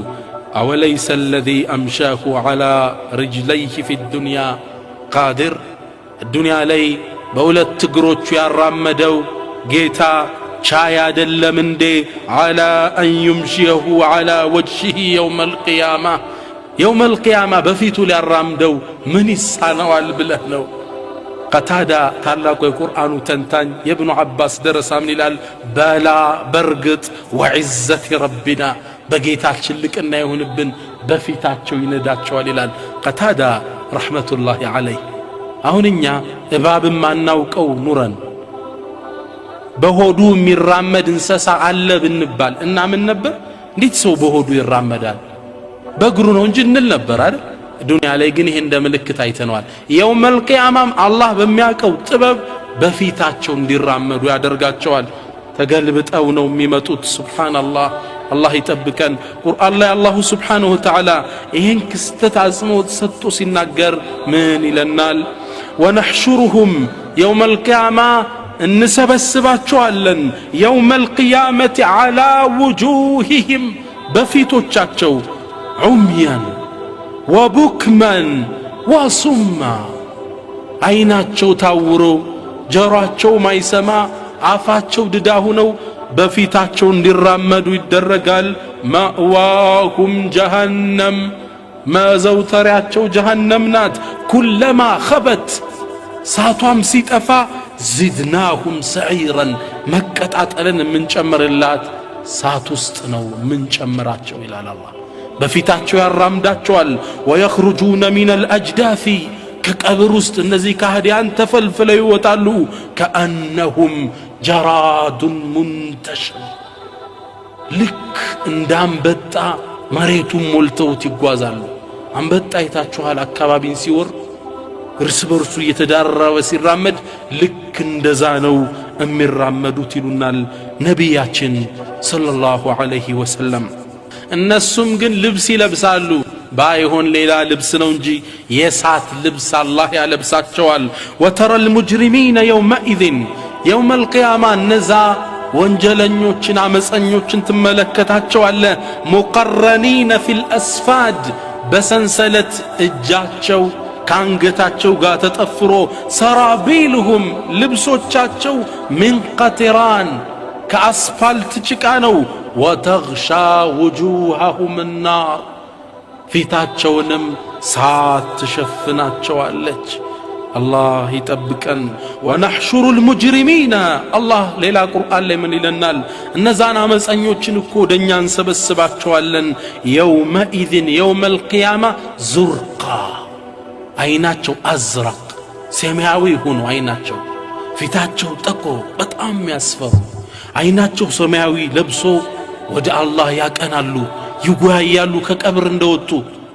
أوليس الذي أمشاه على رجليه في الدنيا قادر الدنيا لي بولت تقروت يا الرمدو جيتا شايا دل من دي على أن يمشيه على وجهه يوم القيامة بفيتو للرمدو من السنة والبلهنو قتادة تعلق القرآن تنتان يابن عباس درس من الال بلا برقط وعزة ربنا بقيتات شلك أنه يهون بفيتات شو يندات شو الال قتادة رحمة الله عليه أهونيا إباب ما نوك أو نورا بهودو من رامد انساسا على بالنبال إنا من نبر نيت سو بهودو الرامدان بقرون ونجن النبر ዱንያ ላይ ግን ይሄ እንደ ምልክት አይተነዋል የውመል ቂያማም አላህ በሚያቀው ጥበብ በፊታቸው እንዲራመዱ ያደርጋቸዋል ተገልብጠው ነው የሚመጡት ሱብሃንአላህ አላህ ይጠብቀን ቁርአን ላይ አላሁ ሱብሃነሁ ወተዓላ ይሄን ክስተት አጽንኦት ሰጥቶ ሲናገር ምን ይለናል ወነሕሹሩሁም የውመል ቂያማ እንሰበስባቸዋለን የውመል ቂያመቲ ዐላ ውጁሂሂም በፊቶቻቸው ዑምያን وبكما وصما عيناتشو تاورو جراتشو ما يسمع عفاتشو دداهنو بفيتاتشو اندرامدو يدرقال مأواهم جهنم ما زوتراتشو جهنم نات كلما خبت ساتوام سيتفا زدناهم سعيرا مكة أتألن من جمر اللات ساتوستنو من جمراتشو إلى الله بفيتاتشو يرامداتشوال ويخرجون من الأجداث كقبر ውስጥ እነዚህ ካህዲያን ተፈልፍለው ይወጣሉ كأنهم جراد منتشر ልክ እንዳንበጣ መሬቱን ሞልተውት ይጓዛሉ አንበጣ አይታችኋል አካባቢን ሲወር እርስ በርሱ እየተዳረበ ሲራመድ ልክ እንደዛ ነው የሚራመዱት ይሉናል ነቢያችን ሰለላሁ ዐለይሂ ወሰለም። እነሱም ግን ልብስ ይለብሳሉ፣ ባይሆን ሌላ ልብስ ነው እንጂ የሳት ልብስ አላህ ያለብሳቸዋል። ወተረል ሙጅሪሚነ የውመኢዝን የውመል ቂያማ እነዛ ወንጀለኞችን አመፀኞችን ትመለከታቸዋለ ሙቀረኒነ ፊል አስፋድ በሰንሰለት እጃቸው ካንገታቸው ጋር ተጠፍሮ ሰራቢልሁም ልብሶቻቸው ምን ቀጥራን ከአስፋልት ጭቃ ነው። ወተግሻ ውጁሃሁም ናር ፊታቸውንም ሳት ትሸፍናቸዋለች። አላህ ይጠብቀን። ወነሕሹሩ ልሙጅሪሚነ አላህ ሌላ ቁርአን ላይ ምን ይለናል? እነዛን አመፀኞችን እኮ ወደኛ እንሰበስባቸዋለን የውመኢዝን የውመል ቂያማ ዙርቃ አይናቸው አዝረቅ ሰማያዊ ሆኖ አይናቸው ፊታቸው ጠቆር በጣም ያስፈሩ አይናቸው ሰማያዊ ለብሶ ወደ አላህ ያቀናሉ ይጓያሉ ከቀብር እንደወጡ።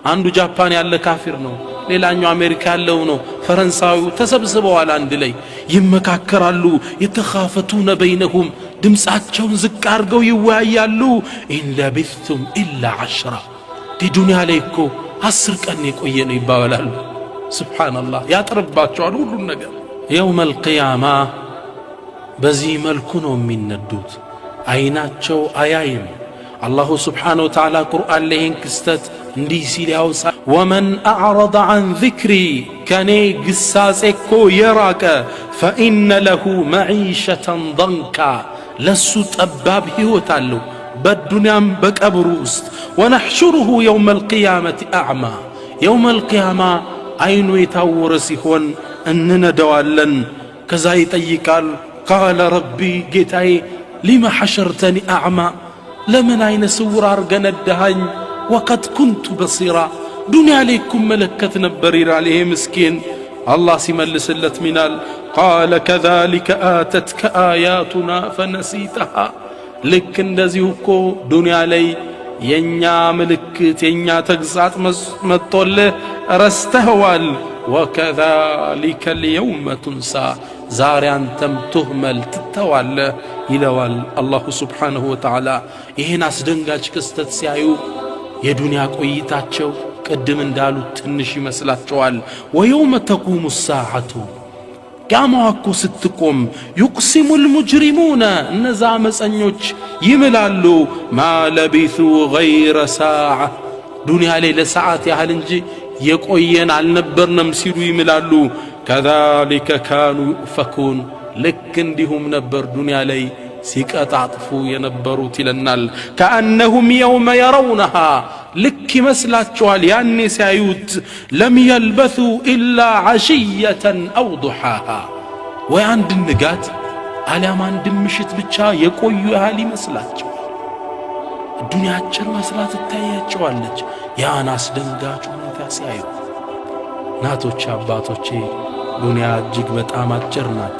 አንዱ ጃፓን ያለ ካፊር ነው፣ ሌላኛው አሜሪካ ያለው ነው፣ ፈረንሳዊው ተሰብስበዋል አንድ ላይ ይመካከራሉ። የተኻፈቱነ በይነሁም ድምፃቸውን ዝቅ አድርገው ይወያያሉ። ኢን ለቢቱም ኢላ 10 ዱንያ ላይ እኮ 10 ቀን የቆየ ነው ይባባላሉ። ሱብሃንአላህ ያጥርባቸዋል ሁሉን ነገር። የውመል ቂያማ በዚህ መልኩ ነው የሚነዱት። አይናቸው አያይም። አላሁ ስብሓነሁ ወተዓላ ቁርአን ላይ ይህን ክስተት እንዲህ ሲል ያውሳ ወመን አዕረض ዐን ዚክሪ ከኔ ግሳጼ እኮ የራቀ ፈኢነ ለሁ መዒሸተን ضንካ ለሱ ጠባብ ሕይወት አለው በዱንያም በቀብሩ ውስጥ። ወነሕሹሩሁ የውመል ቂያመቲ አዕማ የውመል ቂያማ አይኑ የታወረ ሲሆን እንነደዋለን። ከዛ ይጠይቃል ቃለ ረቢ ጌታዬ ሊመ ሐሸርተኒ አዕማ ለምን አይነ ስውር አርገህ ነዳኸኝ? ወቀድ ኩንቱ በሲራ ዱንያ ላይ እኮ መለከት ነበር ይላል ይሄ ምስኪን። አላህ ሲመልስለት ሚናል ቃለ ከዛሊከ አተትከ አያቱና ፈነሲተሃ ልክ እንደዚሁ እኮ ዱንያ ላይ የኛ ምልክት የኛ ተግዛጥ መጥቶልህ ረስተኸዋል። ወከዛሊከ ልየውመ ቱንሳ ዛሬ አንተም ትህመል ትተዋለህ ይለዋል አላሁ ስብሓንሁ ወተዓላ። ይህን አስደንጋጭ ክስተት ሲያዩ የዱንያ ቆይታቸው ቅድም እንዳሉት ትንሽ ይመስላቸዋል። ወየውመ ተቁሙ ሳዓቱ ቂያማዋ እኮ ስትቆም ዩቅሲሙ ልሙጅሪሙነ እነዛ አመፀኞች ይምላሉ ማ ለቢቱ ገይረ ሳዓ ዱንያ ላይ ለሰዓት ያህል እንጂ የቆየን አልነበርንም ሲሉ ይምላሉ። ከዛሊከ ካኑ ዩእፈኩን ልክ እንዲሁም ነበር ዱንያ ላይ ሲቀጣጥፉ የነበሩት ይለናል። ከአነሁም የውመ የረውነሃ ልክ ይመስላቸዋል ያኔ ሲያዩት ለም የልበቱ ኢላ ዓሽየተን አው ዱሓሃ ወይ አንድ ንጋት አሊያም አንድ ምሽት ብቻ የቆዩ ያህል ይመስላቸዋል። ዱንያ አጭር መስላ ትታያቸዋለች ያን አስደንጋጭ ሁኔታ ሲያዩ። እናቶቼ አባቶቼ ዱንያ እጅግ በጣም አጭር ናት፣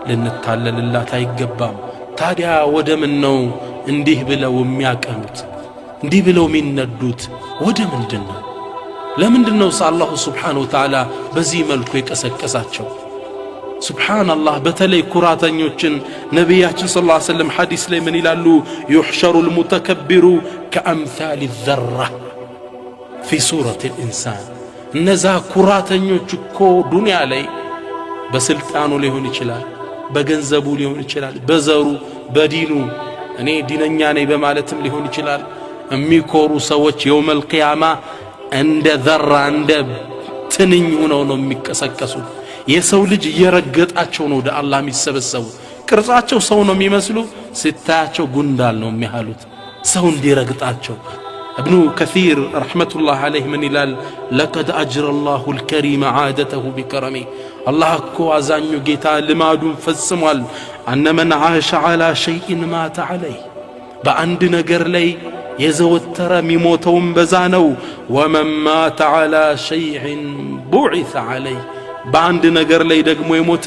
ልንታለልላት አይገባም። ታዲያ ወደ ምን ነው እንዲህ ብለው የሚያቀኑት እንዲህ ብለው የሚነዱት? ወደ ምንድን ነው? ለምንድን ነው አላሁ ስብሓነሁ ወተዓላ በዚህ መልኩ የቀሰቀሳቸው? ሱብሓነላህ። በተለይ ኩራተኞችን ነቢያችን ሰለላሁ ዐለይሂ ወሰለም ሐዲስ ላይ ምን ይላሉ? ዩሕሸሩ ልሙተከቢሩ ከአምሳሊ ዘራ ፊ ሱረት ልኢንሳን። እነዛ ኩራተኞች እኮ ዱንያ ላይ በስልጣኑ ሊሆን ይችላል፣ በገንዘቡ ሊሆን ይችላል፣ በዘሩ በዲኑ እኔ ዲነኛ ነኝ በማለትም ሊሆን ይችላል። የሚኮሩ ሰዎች የውመል ቂያማ እንደ ዘራ እንደ ትንኝ ሆነው ነው የሚቀሰቀሱት። የሰው ልጅ እየረገጣቸው ነው ወደ አላህ የሚሰበሰቡት። ቅርጻቸው ሰው ነው የሚመስሉ፣ ስታያቸው ጉንዳል ነው የሚያህሉት ሰው እንዲረግጣቸው። ابن كثير رحمة الله عليه من ይላል لقد أجرى الله الكريم عادته بكرمه الله እኮ አዛኙ ጌታ ልማዱን ፈጽሟል። أن من عاش على شيء مات عليه በአንድ ነገር ላይ የዘወተረ የሚሞተውም በዛ ነው። ومن مات على شيء بعث عليه በአንድ ነገር ላይ ደግሞ የሞተ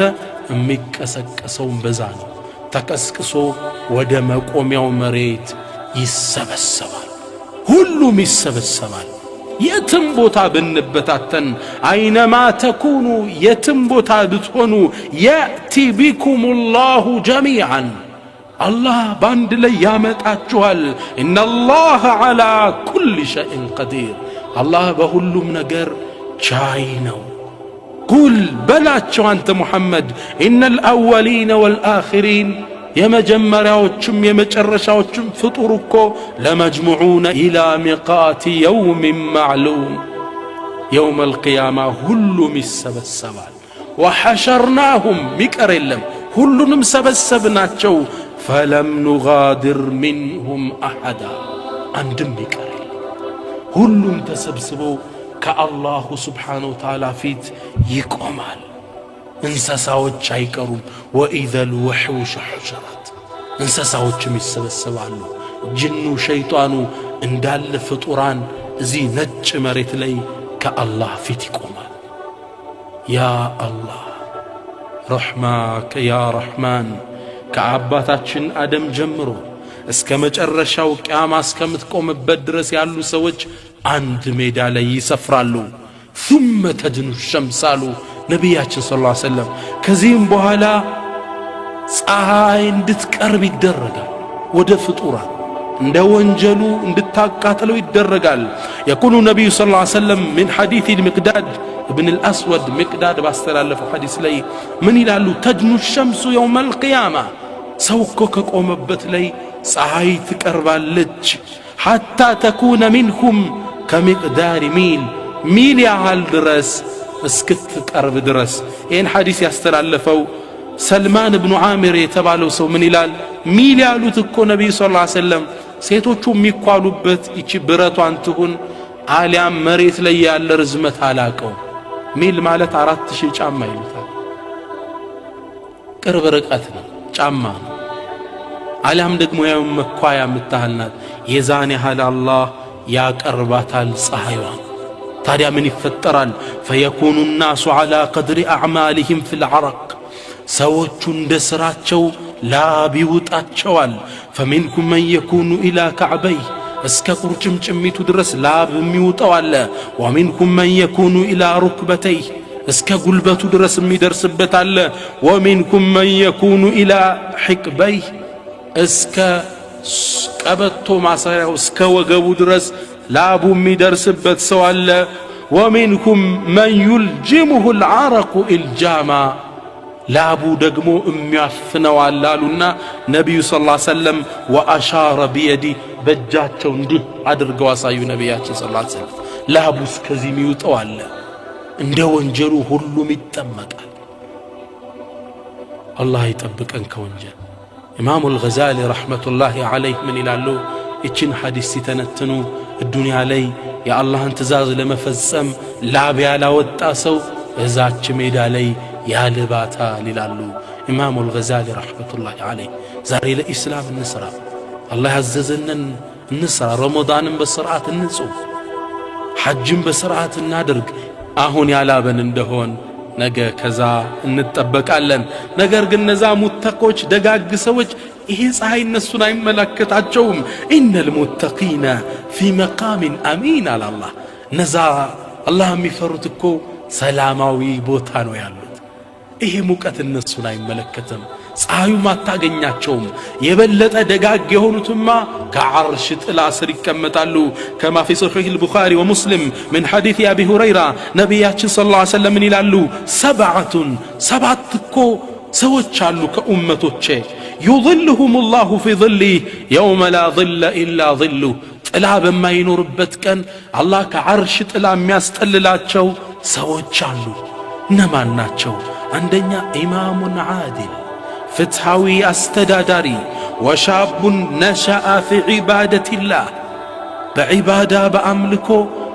የሚቀሰቀሰውም በዛ ነው። ተቀስቅሶ ወደ መቆሚያው መሬት ይሰበሰባል። ሁሉም ይሰበሰባል። የትም ቦታ ብንበታተን አይነማ ተኩኑ የትም ቦታ ብትሆኑ የእቲ ቢኩሙላሁ ጀሚዓን አላህ ባንድ ላይ ያመጣችኋል። ኢነላህ ዐላ ኩሊ ሸይኢን ቀዲር አላህ በሁሉም ነገር ቻይ ነው። ቁል በላቸው አንተ ሙሐመድ ኢነል አወሊነ ወልአኺሪን የመጀመሪያዎችም የመጨረሻዎችም ፍጡር እኮ ለመጅሙዑነ ኢላ ሚቃቲ የውሚን ማዕሉም የውመል ቂያማ ሁሉም ይሰበሰባል። ወሐሸርናሁም ሚቀር የለም ሁሉንም ሰበሰብናቸው። ፈለም ኑጋድር ሚንሁም አሐዳ አንድም ሚቀር የለም ሁሉም ተሰብስበው ከአላሁ ስብሓነሁ ወተዓላ ፊት ይቆማል። እንስሳዎች አይቀሩም። ወኢዘል ውሑሽ ሑሽረት እንስሳዎችም ይሰበሰባሉ። ጅኑ ሸይጣኑ እንዳለ ፍጡራን እዚህ ነጭ መሬት ላይ ከአላህ ፊት ይቆማል። ያ አላህ ረሕማከ ያ ረሕማን ከአባታችን አደም ጀምሮ እስከ መጨረሻው ቂያማ እስከምትቆምበት ድረስ ያሉ ሰዎች አንድ ሜዳ ላይ ይሰፍራሉ። ثم تدنو الشمس አሉ ነቢያችን ሰለላሁ ዐለይሂ ወሰለም። ከዚህም በኋላ ፀሐይ እንድትቀርብ ይደረጋል። ወደ ፍጡራን እንደ ወንጀሉ እንድታቃጥለው ይደረጋል። የቁሉ ነቢዩ ሰለላሁ ዐለይሂ ወሰለም ምን ሐዲስ ሚቅዳድ ኢብን አልአስወድ ሚቅዳድ ባስተላለፈው ሐዲስ ላይ ምን ይላሉ? ተድኑ الشمس يوم القيامة ሰው እኮ ከቆመበት ላይ ፀሐይ ትቀርባለች። ሐታ ተኩነ ሚንኩም ከሚቅዳር ሚል ያህል ድረስ እስክትቀርብ ድረስ። ይህን ሐዲስ ያስተላለፈው ሰልማን ብኑ ዓሚር የተባለው ሰው ምን ይላል? ሚል ያሉት እኮ ነቢዩ ሰለላሁ ዐለይሂ ወሰለም ሴቶቹ የሚኳሉበት ይቺ ብረቷን ትሁን አሊያም መሬት ላይ ያለ ርዝመት አላቀው። ሚል ማለት 4000 ጫማ ይሉታል። ቅርብ ርቀት ነው፣ ጫማ ነው። አሊያም ደግሞ ያው መኳያ የምታህልናት የዛን ያህል አላህ ያቀርባታል ፀሐይዋን። ታዲያ ምን ይፈጠራል? ፈየኩኑ الناس على قدر اعمالهم في العرق ሰዎቹ እንደ ስራቸው ላብ ይውጣቸዋል። فمنكم من يكون الى كعبيه እስከ ቁርጭምጭሚቱ ድረስ ላብ የሚውጣው አለ። ومنكم من يكون الى ركبتيه እስከ ጉልበቱ ድረስ የሚደርስበት አለ። ومنكم من يكون الى حقبيه እስከ ቀበቶ ማሰሪያው እስከ ወገቡ ድረስ ላቡ የሚደርስበት ሰው አለ። ومنكم من يلجمه العرق الجاما ላቡ ደግሞ የሚያፍነው አላሉና ነብዩ ሰለላሁ ዐለይሂ ወሰለም ወአሻረ ቢየዲ በእጃቸው እንዲህ አድርገው አሳዩ ነብያችን ሰለላሁ ዐለይሂ ወሰለም። ላቡ እስከዚህ የሚውጠው አለ። እንደ ወንጀሉ ሁሉም ይጠመቃል። አላህ ይጠብቀን ከወንጀል። ኢማሙ አልገዛሊ ረሕመቱላሂ ዐለይህ ምን ይላሉ? እቺን ሐዲስ ሲተነትኑ ዱንያ ላይ የአላህን ትእዛዝ ለመፈጸም ላብ ያላወጣ ሰው እዛች ሜዳ ላይ ያልባታል ይላሉ ኢማሙ አልገዛሊ ረሕመቱላሂ ዐለይህ። ዛሬ ለኢስላም እንስራ፣ አላህ ያዘዘንን እንስራ። ረመዳንን በስርዓት እንጹም፣ ሐጅን በስርዓት እናድርግ። አሁን ያላበን እንደሆን ነገ ከዛ እንጠበቃለን። ነገር ግን እነዛ ሙተቆች ደጋግ ሰዎች ይሄ ፀሐይ እነሱን አይመለከታቸውም። ኢነል ሙተቂነ ፊ መቃሚን አሚን አላህ። እነዛ አላህ የሚፈሩት እኮ ሰላማዊ ቦታ ነው ያሉት። ይሄ ሙቀት እነሱን አይመለከትም፣ ፀሐዩም አታገኛቸውም። የበለጠ ደጋግ የሆኑትማ ከዓርሽ ጥላ ስር ይቀመጣሉ። ከማ ፊ ሶሒህ አልቡኻሪ ወሙስሊም ምን ሐዲስ አቢ ሁረይራ ነቢያችን ሰለላሁ ዐለይሂ ወሰለም ይላሉ፣ ሰብዓቱን ሰባት እኮ ሰዎች አሉ ከኡመቶቼ ዩظልሁም ላሁ ፊ ظሊህ የውመ ላ ظለ ኢላ ظሉህ ጥላ በማይኖርበት ቀን አላህ ከዓርሽ ጥላ የሚያስጠልላቸው ሰዎች አሉ። እነማን ናቸው? አንደኛ ኢማሙን ዓዲል ፍትሃዊ አስተዳዳሪ፣ ወሻቡን ነሸአ ፊ ዒባደቲላህ በዒባዳ በአምልኮ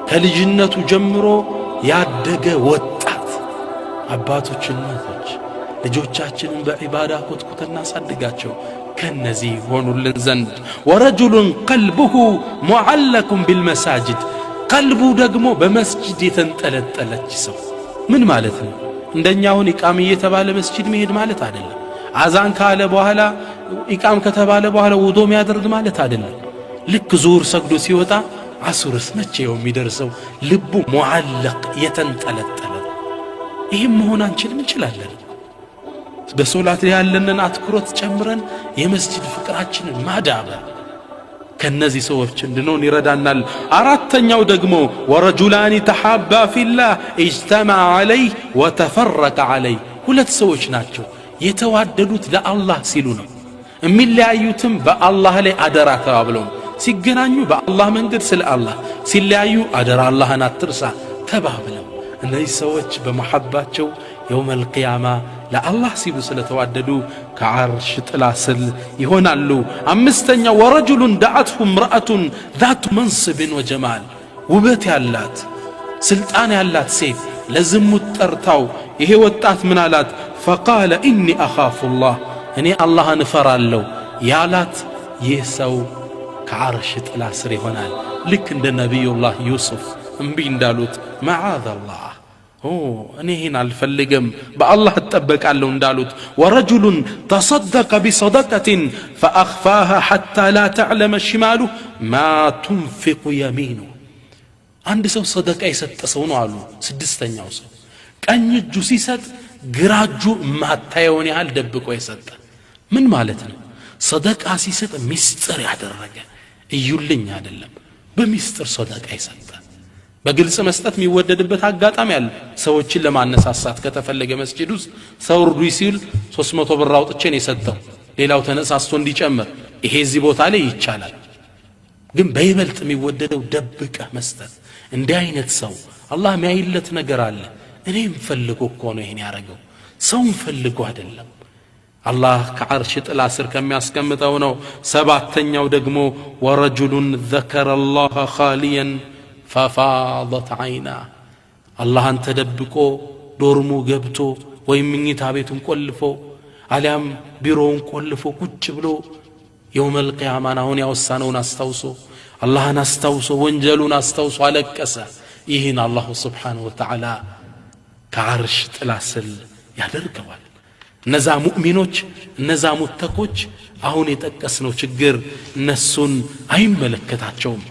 ከልጅነቱ ጀምሮ ያደገ ወጣት። አባቶች እናቶች ልጆቻችንን በዒባዳ ኮትኩተን እናሳድጋቸው ከነዚህ ሆኑልን ዘንድ። ወረጁሉን ቀልቡሁ ሙዓለቁን ቢልመሳጅድ ቀልቡ ደግሞ በመስጂድ የተንጠለጠለች ሰው። ምን ማለት ነው? እንደኛውን ኢቃም እየተባለ መስጂድ መሄድ ማለት አይደለም። አዛን ካለ በኋላ ኢቃም ከተባለ በኋላ ውዶ የሚያደርግ ማለት አይደለም። ልክ ዙሁር ሰግዶ ሲወጣ ዓሱርስ መቼው የሚደርሰው ልቡ ሙዓለቅ የተንጠለጠለ ይህም መሆን አንችልም እንችላለን በሶላት ላይ ያለንን አትኩሮት ጨምረን የመስጂድ ፍቅራችንን ማዳበር ከነዚህ ሰዎች እንድንሆን ይረዳናል አራተኛው ደግሞ ወረጁላኒ ተሐባ ፊላህ اجتمع عليه وتفرق عليه ሁለት ሰዎች ናቸው የተዋደዱት ለአላህ ሲሉ ነው የሚለያዩትም በአላህ ላይ አደራ ተባብለው ሲገናኙ በአላህ መንገድ ስለ አላህ ሲለያዩ አደራ አላህን አትርሳ ተባብለው እነዚህ ሰዎች በመሐባቸው يوم القيامة ለአላህ ሲሉ ስለተዋደዱ ከዓርሽ ጥላ ስር ይሆናሉ አምስተኛ ወረጁሉን دعته امرأة ذات منصب وجمال ውበት ያላት ስልጣን ያላት ሴት ለዝሙት ጠርታው ይሄ ወጣት ምን አላት فقال إني أخاف الله እኔ አላህን እፈራለሁ ያላት ይህ ሰው ከዓርሽ ጥላ ስር ይሆናል ልክ እንደ ነብዩላህ ዩሱፍ እምቢ እንዳሉት معاذ الله እኔ ይሄን አልፈልግም በአላህ ተጠበቃለሁ እንዳሉት ورجل تصدق بصدقة فأخفاها حتى لا تعلم شماله ما تنفق يمينه አንድ ሰው ሰደቃ የሰጠ ሰው ነው አሉ ስድስተኛው ሰው ቀኝ እጁ ሲሰጥ ግራ እጁ ማታየውን ያህል ደብቆ የሰጠ ምን ማለት ነው ሰደቃ ሲሰጥ ሚስጥር ያደረገ እዩልኝ አይደለም በሚስጥር ሰደቃ ይሰጣ በግልጽ መስጠት የሚወደድበት አጋጣሚ አለ ሰዎችን ለማነሳሳት ከተፈለገ መስጂድ ውስጥ ሰው ርዱይ ሲል 300 ብር አውጥቼ ነው የሰጠው ሌላው ተነሳስቶ እንዲጨምር ይሄ እዚህ ቦታ ላይ ይቻላል ግን በይበልጥ የሚወደደው ደብቀ መስጠት እንዲህ አይነት ሰው አላህ የሚያይለት ነገር አለ እኔም ፈልጎ እኮ ነው ይሄን ያረጋው ሰውን ፈልጎ አይደለም አላህ ከዓርሽ ጥላ ስር ከሚያስቀምጠው ነው ሰባተኛው ደግሞ ወረጁሉን ذكر الله خاليا ففاضت عينا الله انت دبقو دورمو ገብቶ ወይም ምኝታ ቤቱን ቆልፎ አሊያም ቢሮውን ቆልፎ ቁጭ ብሎ يوم القيامة አሁን ያወሳነውን አስተውሶ አላህን አስተውሶ ወንጀሉን አስተውሶ አለቀሰ ይህን አላህ Subhanahu Wa Ta'ala ከዓርሽ ጥላ ስር ያደርገዋል እነዛ ሙእሚኖች እነዛ ሙተቆች አሁን የጠቀስነው ችግር እነሱን አይመለከታቸውም